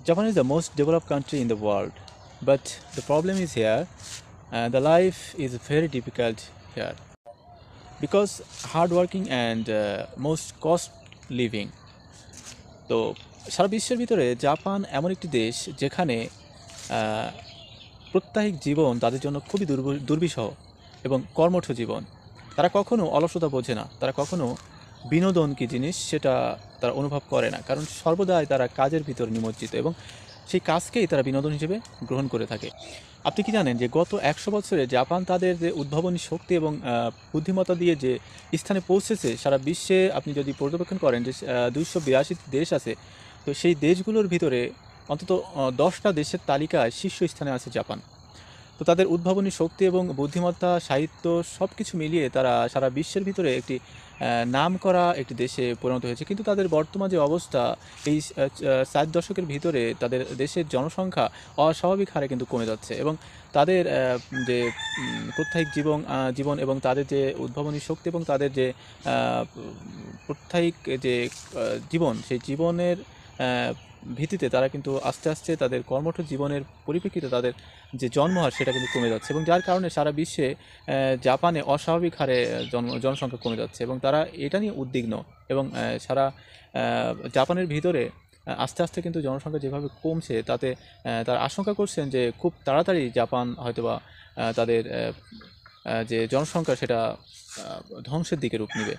Japan is the most developed country in the world, but the problem is here. The life is very difficult here because hardworking and most cost living. তো সারা বিশ্বের ভিতরে Japan এমন একটি দেশ যেখানে আহ, প্রত্যাহিক জীবন তাদের জন্য খুবই দুর্বিষহ এবং কর্মঠ জীবন। তারা কখনো অলসতা বোঝে না, তারা কখনো বিনোদন কী জিনিস সেটা তারা অনুভব করে না, কারণ সর্বদাই তারা কাজের ভিতর নিমজ্জিত এবং সেই কাজকেই তারা বিনোদন হিসেবে গ্রহণ করে থাকে। আপনি কি জানেন যে গত 100 বছরে জাপান তাদের যে উদ্ভাবনী শক্তি এবং বুদ্ধিমত্তা দিয়ে যে স্থানে পৌঁছেছে সারা বিশ্বে, আপনি যদি পর্যবেক্ষণ করেন যে 282 দেশ আছে, তো সেই দেশগুলোর ভিতরে অন্তত 10টা দেশের তালিকায় শীর্ষস্থানে আছে জাপান। তো তাদের উদ্ভাবনী শক্তি এবং বুদ্ধিমত্তা, সাহিত্য সব কিছু মিলিয়ে তারা সারা বিশ্বের ভিতরে একটি নামকরা একটি দেশে পরিণত হয়েছে। কিন্তু তাদের বর্তমান যে অবস্থা, এই 4 দশকের ভিতরে তাদের দেশের জনসংখ্যা অস্বাভাবিক হারে কিন্তু কমে যাচ্ছে এবং তাদের যে প্রত্যাহিক জীবন এবং তাদের যে উদ্ভাবনী শক্তি এবং তাদের যে প্রত্যাহিক যে জীবন, সেই জীবনের ভিত্তিতে তারা কিন্তু আস্তে আস্তে তাদের কর্মঠ জীবনের পরিপ্রেক্ষিতে তাদের যে জন্মহার সেটা কিন্তু কমে যাচ্ছে এবং যার কারণে সারা বিশ্বে জাপানে অস্বাভাবিক হারে জনসংখ্যা কমে যাচ্ছে এবং তারা এটা নিয়ে উদ্বিগ্ন এবং সারা জাপানের ভিতরে আস্তে আস্তে কিন্তু জনসংখ্যা যেভাবে কমছে তাতে তারা আশঙ্কা করছেন যে খুব তাড়াতাড়ি জাপান হয়তোবা তাদের যে জনসংখ্যা সেটা ধ্বংসের দিকে রূপ নেবে।